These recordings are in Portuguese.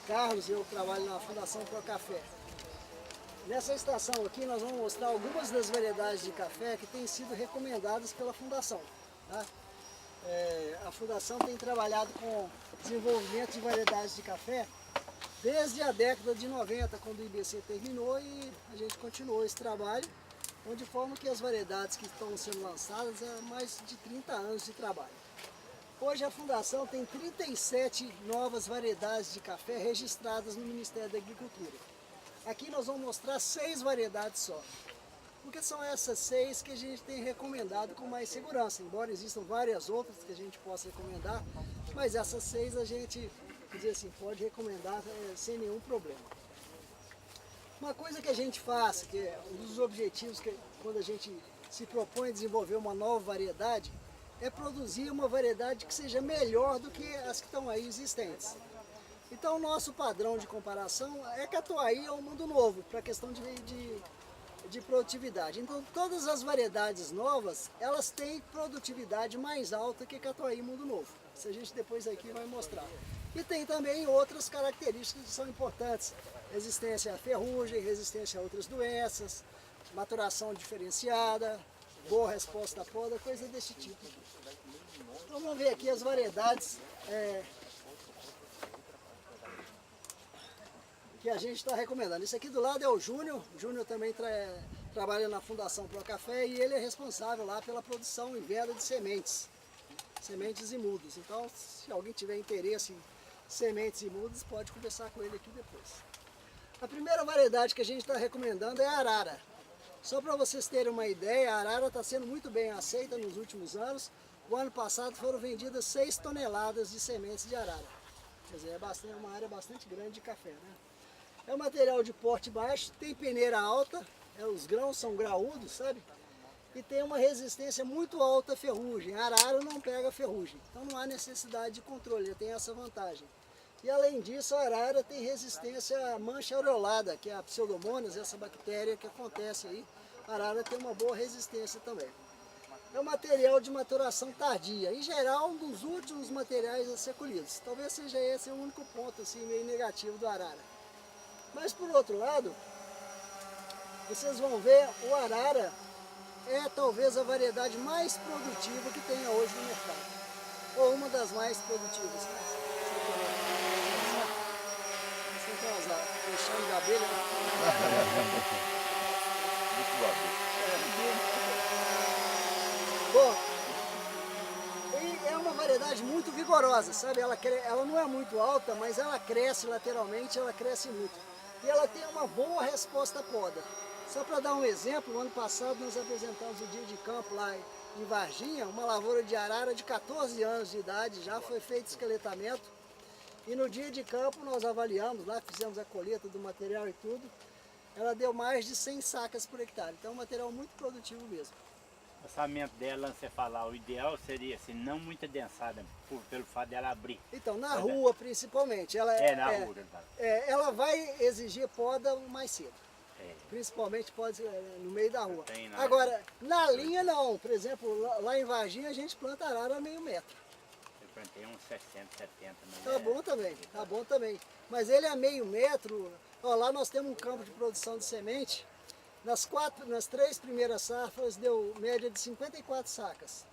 Carlos, eu trabalho na Fundação Pro Café. Nessa estação aqui nós vamos mostrar algumas das variedades de café que têm sido recomendadas pela Fundação. Tá? A Fundação tem trabalhado com desenvolvimento de variedades de café desde a década de 90, quando o IBC terminou, e a gente continuou esse trabalho, de forma que as variedades que estão sendo lançadas há mais de 30 anos de trabalho. Hoje a Fundação tem 37 novas variedades de café registradas no Ministério da Agricultura. Aqui nós vamos mostrar 6 variedades só, porque são essas 6 que a gente tem recomendado com mais segurança, embora existam várias outras que a gente possa recomendar, mas essas 6 a gente, dizer assim, pode recomendar sem nenhum problema. Uma coisa que a gente faz, que é um dos objetivos que quando a gente se propõe a desenvolver uma nova variedade, é produzir uma variedade que seja melhor do que as que estão aí existentes. Então o nosso padrão de comparação é Catuai é um mundo novo, para a questão de produtividade. Então todas as variedades novas, elas têm produtividade mais alta que Catuai Mundo Novo. Isso a gente depois aqui vai mostrar. E tem também outras características que são importantes. Resistência à ferrugem, resistência a outras doenças, maturação diferenciada, boa resposta à poda, coisa desse tipo. Então vamos ver aqui as variedades que a gente está recomendando. Esse aqui do lado é o Júnior. O Júnior também trabalha na Fundação Pro Café e ele é responsável lá pela produção e venda de sementes e mudas. Então, se alguém tiver interesse em sementes e mudas, pode conversar com ele aqui depois. A primeira variedade que a gente está recomendando é a Arara. Só para vocês terem uma ideia, a Arara está sendo muito bem aceita nos últimos anos. O ano passado foram vendidas 6 toneladas de sementes de Arara. Quer dizer, é uma área bastante grande de café, né? É um material de porte baixo, tem peneira alta, os grãos são graúdos, sabe? E tem uma resistência muito alta à ferrugem. A Arara não pega ferrugem, então não há necessidade de controle, ele tem essa vantagem. E além disso, a Arara tem resistência à mancha aureolada, que é a Pseudomonas, essa bactéria que acontece aí. A Arara tem uma boa resistência também. É um material de maturação tardia, em geral um dos últimos materiais a ser colhidos. Talvez seja esse o único ponto assim, meio negativo do Arara. Mas por outro lado, vocês vão ver, o Arara é talvez a variedade mais produtiva que tenha hoje no mercado. Ou uma das mais produtivas. Sem causar, fechando de abelha. Bom, e é uma variedade muito vigorosa, sabe? Ela não é muito alta, mas ela cresce lateralmente, ela cresce muito. E ela tem uma boa resposta à poda. Só para dar um exemplo, no ano passado nós apresentamos o dia de campo lá em Varginha, uma lavoura de arara de 14 anos de idade, já foi feito esqueletamento. E no dia de campo nós avaliamos lá, fizemos a colheita do material e tudo. Ela deu mais de 100 sacas por hectare, então é um material muito produtivo mesmo. O orçamento dela, você falar, o ideal seria assim, não muito adensada, pelo fato dela abrir. Então, na rua principalmente, ela ela vai exigir poda mais cedo. Principalmente pode no meio da rua. Agora, na linha não. Por exemplo, lá em Varginha a gente planta arara a meio metro. Eu plantei uns 60, 70. Tá bom também, tá bom também. Mas ele a meio metro, ó, lá nós temos um campo de produção de semente. Nas 3 primeiras safras deu média de 54 sacas.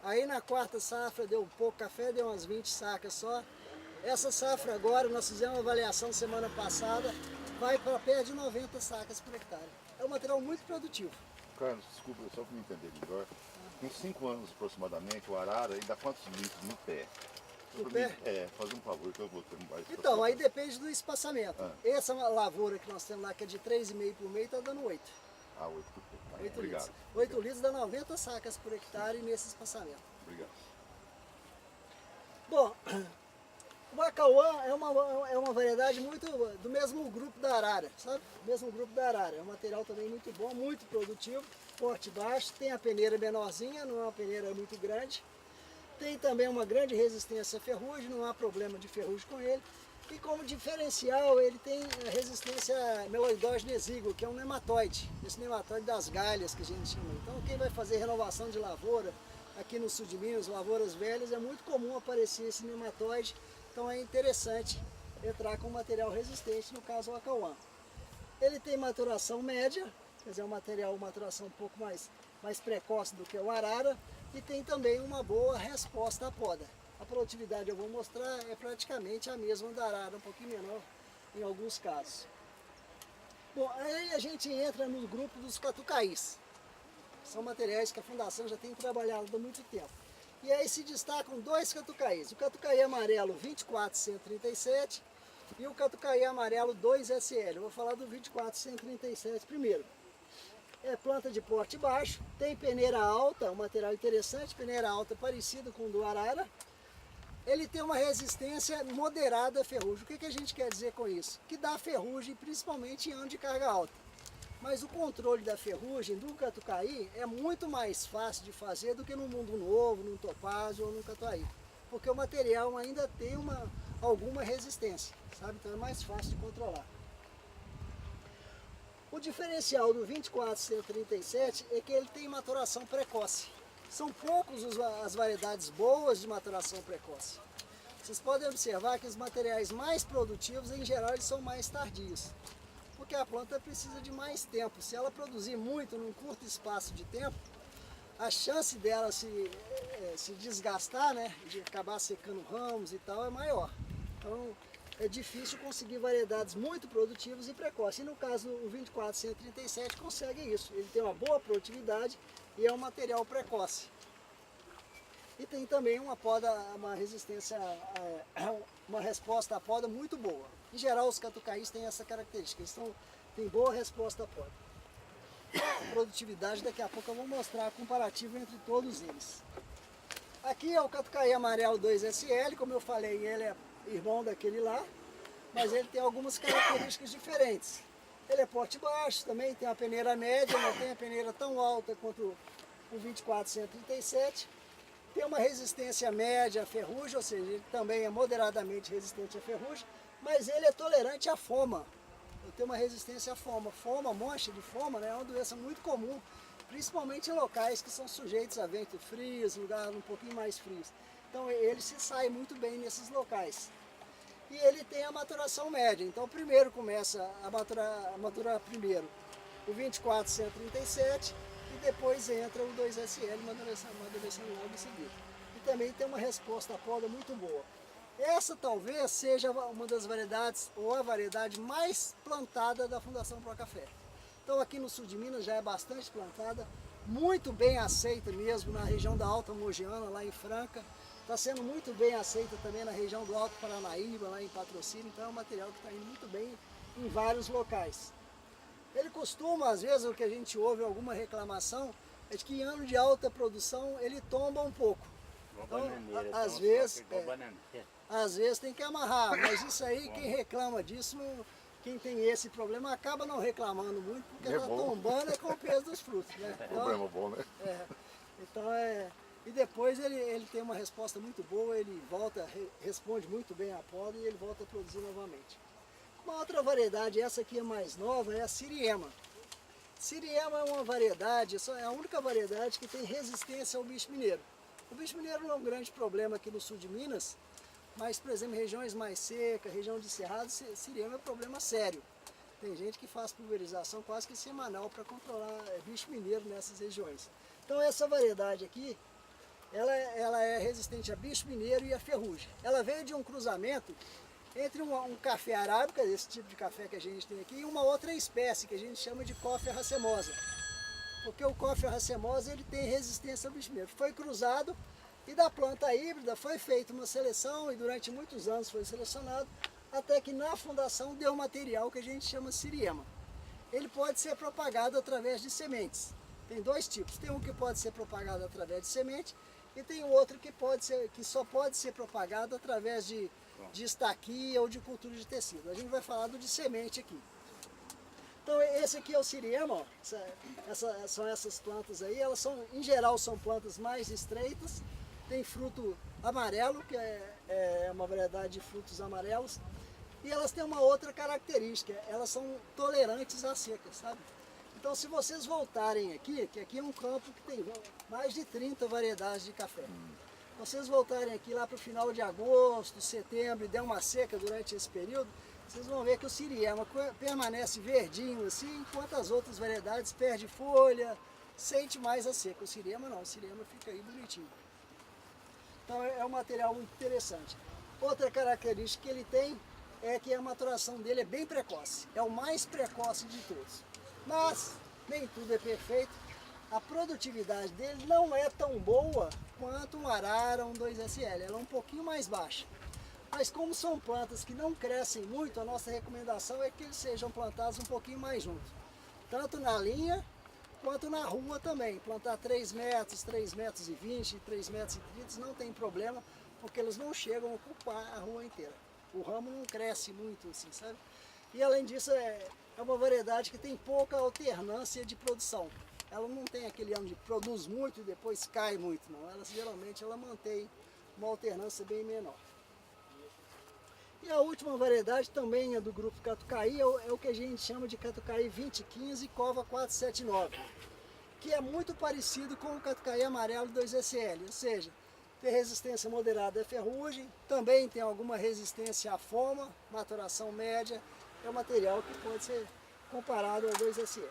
Aí na 4ª safra deu pouco café, deu umas 20 sacas só. Essa safra agora, nós fizemos uma avaliação semana passada, vai para perto de 90 sacas por hectare. É um material muito produtivo. Carlos, desculpa, só para me entender melhor. Com 5 anos aproximadamente, o arara ele dá quantos litros no pé? No pé? Faz um favor que eu vou ter mais. Então, aí depende do espaçamento. Essa lavoura que nós temos lá, que é de 3,5 por meio, está dando 8. 8 por meio. 8 Obrigado. litros. 8 litros dá 90 sacas por hectare nesse espaçamento. Obrigado. Bom, o Bacauã é uma variedade muito do mesmo grupo da arara, sabe? Mesmo grupo da arara. É um material também muito bom, muito produtivo, porte baixo, tem a peneira menorzinha, não é uma peneira muito grande. Tem também uma grande resistência à ferrugem, não há problema de ferrugem com ele. E como diferencial, ele tem a resistência a meloidógeno exíguo, que é um nematóide. Esse nematóide das galhas que a gente chama. Então quem vai fazer renovação de lavoura, aqui no sul de Minas, lavouras velhas, é muito comum aparecer esse nematóide. Então é interessante entrar com material resistente, no caso o Acauã. Ele tem maturação média, quer dizer, um material, maturação um pouco mais precoce do que o arara, e tem também uma boa resposta à poda. A produtividade eu vou mostrar é praticamente a mesma da arara, um pouquinho menor em alguns casos. Bom, aí a gente entra no grupo dos catucaís. São materiais que a Fundação já tem trabalhado há muito tempo. E aí se destacam dois catucaís. O catucaí amarelo 24137 e o catucaí amarelo 2SL. Eu vou falar do 24137 primeiro. É planta de porte baixo, tem peneira alta, um material interessante, peneira alta parecido com o do arara. Ele tem uma resistência moderada à ferrugem. O que a gente quer dizer com isso? Que dá ferrugem principalmente em ano de carga alta. Mas o controle da ferrugem do catucaí é muito mais fácil de fazer do que no mundo novo, no topázio ou no catuaí. Porque o material ainda tem alguma resistência, sabe? Então é mais fácil de controlar. O diferencial do 24137 é que ele tem maturação precoce. São poucos as variedades boas de maturação precoce. Vocês podem observar que os materiais mais produtivos, em geral, eles são mais tardios. Porque a planta precisa de mais tempo. Se ela produzir muito num curto espaço de tempo, a chance dela se desgastar, né, de acabar secando ramos e tal, é maior. Então é difícil conseguir variedades muito produtivas e precoces. E no caso do 24137 consegue isso. Ele tem uma boa produtividade e é um material precoce. E tem também uma poda, uma resistência, uma resposta à poda muito boa. Em geral os catucaís têm essa característica, eles têm boa resposta à poda. A produtividade daqui a pouco eu vou mostrar a comparativa entre todos eles. Aqui é o catucaí amarelo 2SL, como eu falei, ele é irmão daquele lá, mas ele tem algumas características diferentes. Ele é porte baixo, também tem a peneira média, não tem a peneira tão alta quanto o 24137. Tem uma resistência média à ferrugem, ou seja, ele também é moderadamente resistente à ferrugem, mas ele é tolerante à foma. Ele tem uma resistência à foma. Foma, mancha de foma, né, é uma doença muito comum, principalmente em locais que são sujeitos a vento frios, lugares um pouquinho mais frios. Então ele se sai muito bem nesses locais. E ele tem a maturação média. Então primeiro começa a maturar primeiro o 24137 e depois entra o 2SL amadurecendo logo em seguida. E também tem uma resposta à poda muito boa. Essa talvez seja uma das variedades, ou a variedade mais plantada da Fundação Pro Café. Então aqui no sul de Minas já é bastante plantada, muito bem aceita mesmo na região da Alta Mogiana, lá em Franca. Está sendo muito bem aceita também na região do Alto Paranaíba, lá em Patrocínio, então é um material que está indo muito bem em vários locais. Ele costuma, às vezes, o que a gente ouve alguma reclamação, é de que em ano de alta produção ele tomba um pouco. Então, às vezes tem que amarrar, mas isso aí, quem reclama disso, quem tem esse problema, acaba não reclamando muito, porque está tombando com o peso dos frutos. Né? Então, problema bom, né? Então e depois ele tem uma resposta muito boa, ele volta, responde muito bem à poda e ele volta a produzir novamente. Uma outra variedade, essa aqui é mais nova, é a Siriema. Siriema é uma variedade, é a única variedade que tem resistência ao bicho mineiro. O bicho mineiro não é um grande problema aqui no sul de Minas, mas, por exemplo, em regiões mais secas, região de cerrado, Siriema é um problema sério. Tem gente que faz pulverização quase que semanal para controlar bicho mineiro nessas regiões. Então essa variedade aqui, ela é resistente a bicho mineiro e a ferrugem. Ela veio de um cruzamento entre um café arábica, esse tipo de café que a gente tem aqui, e uma outra espécie que a gente chama de Coffea racemosa. Porque o Coffea racemosa ele tem resistência ao bicho mineiro. Foi cruzado e da planta híbrida foi feita uma seleção e durante muitos anos foi selecionado até que na fundação deu material que a gente chama Siriema. Ele pode ser propagado através de sementes. Tem dois tipos, tem um que pode ser propagado através de semente e tem outro que só pode ser propagado através de estaquia ou de cultura de tecido. A gente vai falar do de semente aqui. Então esse aqui é o Siriema, ó. São essas plantas aí, elas são, em geral são plantas mais estreitas, tem fruto amarelo, que é uma variedade de frutos amarelos, e elas têm uma outra característica, elas são tolerantes à seca, sabe? Então se vocês voltarem aqui, que aqui é um campo que tem mais de 30 variedades de café. vocês voltarem aqui lá para o final de agosto, setembro, e der uma seca durante esse período, vocês vão ver que o siriema permanece verdinho assim, enquanto as outras variedades perdem folha, sente mais a seca. O siriema não, o siriema fica aí bonitinho. Então é um material muito interessante. Outra característica que ele tem é que a maturação dele é bem precoce. É o mais precoce de todos. Mas nem tudo é perfeito. A produtividade dele não é tão boa quanto um arara ou um 2SL. Ela é um pouquinho mais baixa. Mas como são plantas que não crescem muito, a nossa recomendação é que eles sejam plantados um pouquinho mais juntos. Tanto na linha quanto na rua também. Plantar 3 metros, 3 metros e 20, 3 metros e 30 não tem problema, porque eles não chegam a ocupar a rua inteira. O ramo não cresce muito assim, sabe? E além disso é uma variedade que tem pouca alternância de produção. Ela não tem aquele ano de produz muito e depois cai muito, não. Geralmente ela mantém uma alternância bem menor. E a última variedade também é do grupo Catucaí, é o que a gente chama de Catucaí 2015 Cova 479, que é muito parecido com o Catucaí amarelo 2SL, ou seja, tem resistência moderada à ferrugem, também tem alguma resistência à foma, maturação média, é um material que pode ser comparado ao 2SL.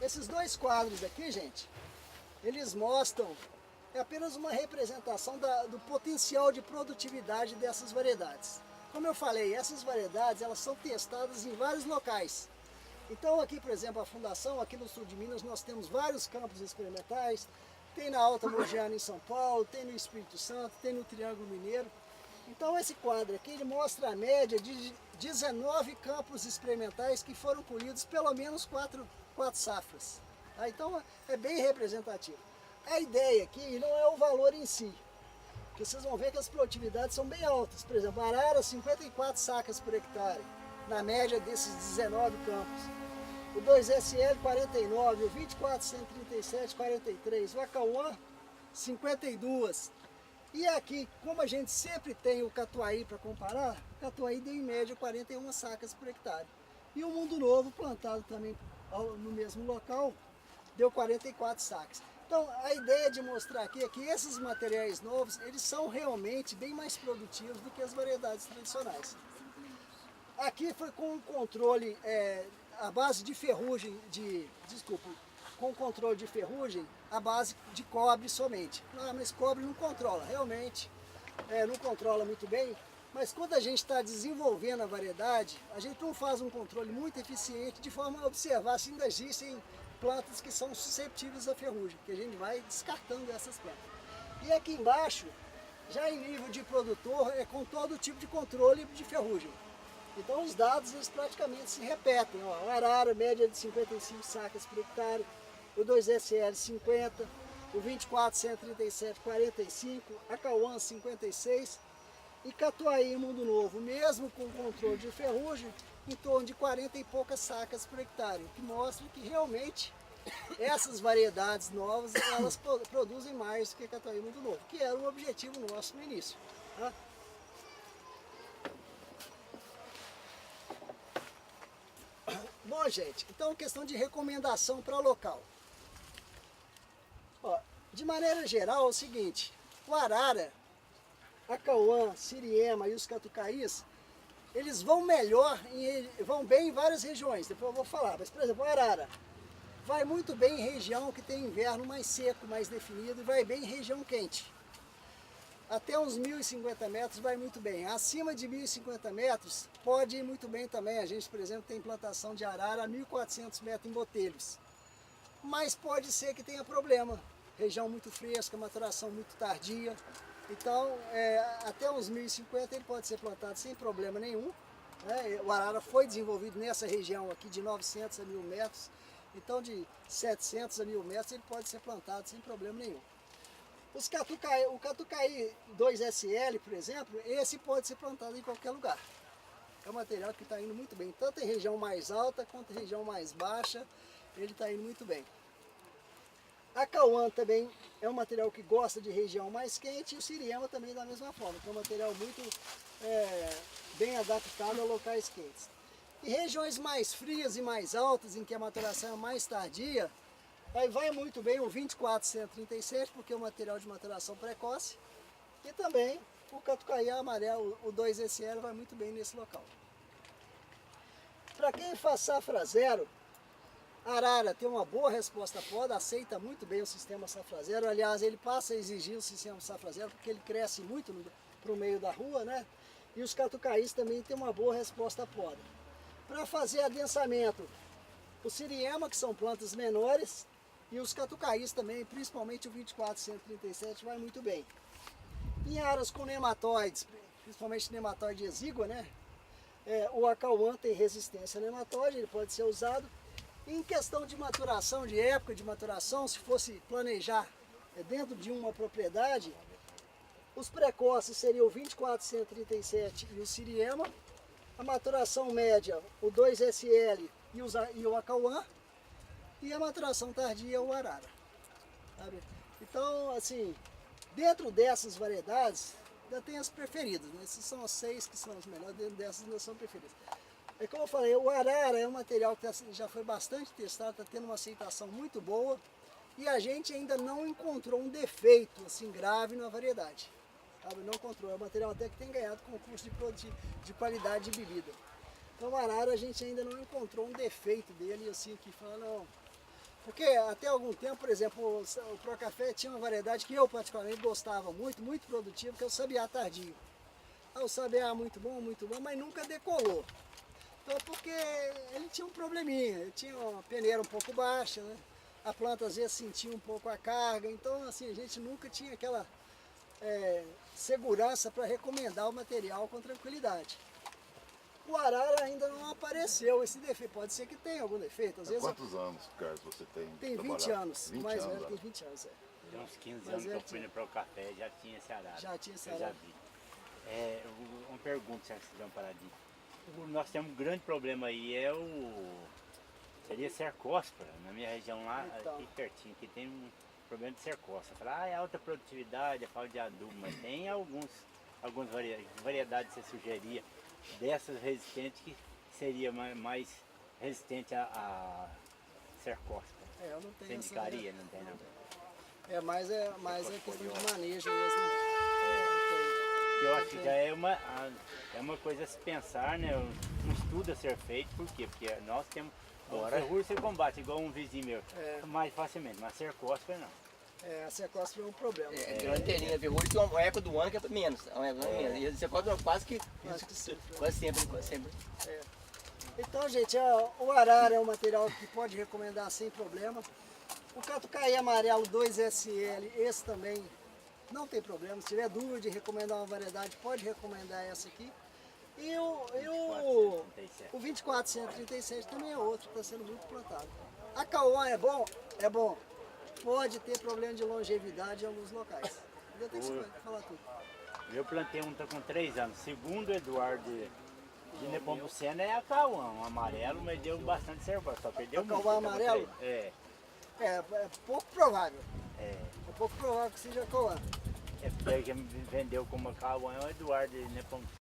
Esses dois quadros aqui, gente, eles mostram apenas uma representação do potencial de produtividade dessas variedades. Como eu falei, essas variedades elas são testadas em vários locais. Então aqui, por exemplo, a Fundação, aqui no sul de Minas, nós temos vários campos experimentais, tem na Alta Mogiana em São Paulo, tem no Espírito Santo, tem no Triângulo Mineiro. Então esse quadro aqui ele mostra a média de 19 campos experimentais que foram colhidos pelo menos 4 safras. Então é bem representativo. A ideia aqui não é o valor em si, porque vocês vão ver que as produtividades são bem altas. Por exemplo, a arara 54 sacas por hectare, na média desses 19 campos. O 2SL 49, o 24 137 43, o Acauã 52. E aqui, como a gente sempre tem o Catuaí para comparar, o Catuaí deu em média 41 sacas por hectare. E o Mundo Novo, plantado também no mesmo local, deu 44 sacas. Então, a ideia de mostrar aqui é que esses materiais novos, eles são realmente bem mais produtivos do que as variedades tradicionais. Aqui foi com o controle, a base de ferrugem, com controle de ferrugem, a base de cobre somente. Ah, mas cobre não controla, realmente, não controla muito bem, mas quando a gente está desenvolvendo a variedade, a gente não faz um controle muito eficiente de forma a observar se ainda existem plantas que são susceptíveis à ferrugem, que a gente vai descartando essas plantas. E aqui embaixo, já em nível de produtor, é com todo tipo de controle de ferrugem. Então os dados eles praticamente se repetem. Ó, o arara, média de 55 sacas por hectare, o 2SL 50, o 24 137 45, a Acauã 56 e Catuaí Mundo Novo, mesmo com controle de ferrugem, em torno de 40 e poucas sacas por hectare, que mostra que realmente essas variedades novas elas produzem mais do que Catuaí Mundo Novo, que era o objetivo nosso no início. Tá? Bom, gente, então questão de recomendação para local. Ó, de maneira geral é o seguinte, o arara, a Acauã, siriema e os catucaís, eles vão vão bem em várias regiões, depois eu vou falar, mas por exemplo, o arara vai muito bem em região que tem inverno mais seco, mais definido, e vai bem em região quente. Até uns 1.050 metros vai muito bem. Acima de 1.050 metros pode ir muito bem também. A gente, por exemplo, tem plantação de arara a 1.400 metros em Botelhos. Mas pode ser que tenha problema. Região muito fresca, maturação muito tardia. Então, até uns 1.050 ele pode ser plantado sem problema nenhum. Né? O arara foi desenvolvido nessa região aqui de 900 a 1.000 metros. Então, de 700 a 1.000 metros ele pode ser plantado sem problema nenhum. O Catucaí 2SL, por exemplo, esse pode ser plantado em qualquer lugar. É um material que está indo muito bem, tanto em região mais alta quanto em região mais baixa, ele está indo muito bem. A Acauã também é um material que gosta de região mais quente, e o siriema também da mesma forma, que é um material muito bem adaptado a locais quentes. Em regiões mais frias e mais altas, em que a maturação é mais tardia, Aí vai muito bem o 24-137, porque é um material de maturação precoce. E também o catucaia amarelo, o 2SL, vai muito bem nesse local. Para quem faz safra zero, a arara tem uma boa resposta à poda, aceita muito bem o sistema safra zero. Aliás, ele passa a exigir o sistema safra zero, porque ele cresce muito para o meio da rua, né? E os catucaís também têm uma boa resposta à poda. Para fazer adensamento, o siriema, que são plantas menores, e os catucaís também, principalmente o 24-137, vai muito bem. Em áreas com nematóides, principalmente nematóide exígua, né? O acauã tem resistência a nematóide, ele pode ser usado. Em questão de maturação, de época de maturação, se fosse planejar dentro de uma propriedade, os precoces seriam o 24-137 e o siriema. A maturação média, o 2SL e o acauã. E a maturação tardia, o arara. Sabe? Então, assim, dentro dessas variedades, ainda tem as preferidas, né? Essas são as 6 que são as melhores, dentro dessas ainda são preferidas. É como eu falei, o arara é um material que já foi bastante testado, está tendo uma aceitação muito boa, e a gente ainda não encontrou um defeito assim grave na variedade. Sabe? Não encontrou, é um material até que tem ganhado concurso de qualidade de bebida. Então o arara a gente ainda não encontrou um defeito dele, assim, que fala, não. Porque até algum tempo, por exemplo, o Procafé tinha uma variedade que eu particularmente gostava muito, muito produtiva, que é o sabiá tardio. O sabiá muito bom, mas nunca decolou. Então porque ele tinha um probleminha, ele tinha uma peneira um pouco baixa, né? A planta às vezes sentia um pouco a carga, então assim, a gente nunca tinha aquela segurança para recomendar o material com tranquilidade. O arara ainda não apareceu esse defeito, pode ser que tenha algum defeito. Às vezes, quantos anos, Carlos, você tem? Tem 20 anos, 20 mais anos, velho tem 20 anos. Tem uns 15 Mas anos que é eu fui no Procafé, já tinha esse arara. Já tinha esse Eu arara. já vi. Uma pergunta, se vocês vão parar de... Nós temos um grande problema aí, seria cercóspora. Na minha região lá, Então. aqui pertinho, que tem um problema de cercóspora. Fala, é alta produtividade, é falta de adubo, mas tem algumas variedades que você sugeria dessas resistentes que seria mais resistente a cercóspora. Eu não tenho Você indicaria, não tem não? É mais questão de manejo mesmo. Eu acho que já é uma coisa a se pensar, né? Um estudo a ser feito, por quê? Porque nós temos. O ferrugem você combate igual um vizinho meu, mais facilmente, mas cercóspora não. A cercóspora é um problema. Tem uma inteirinha, ferrugem tem uma época do ano que é menos. E a cercóspora quase sempre. Então, gente, o arara é um material que pode recomendar sem problema. O catucaí amarelo 2SL, esse também não tem problema. Se tiver dúvida de recomendar uma variedade, pode recomendar essa aqui. E o 24-137 também é outro que está sendo muito plantado. A cauã é bom? É bom. Pode ter problema de longevidade em alguns locais. Ainda tem que falar tudo. Eu plantei um com 3 anos. Segundo o Eduardo de Nepomuceno é a cauã, um amarelo, mas deu bastante cercóspora, só perdeu muito. A cauã amarelo? É pouco provável. É pouco provável que seja cauã. porque quem vendeu como cauã é o Eduardo de Nepomuceno.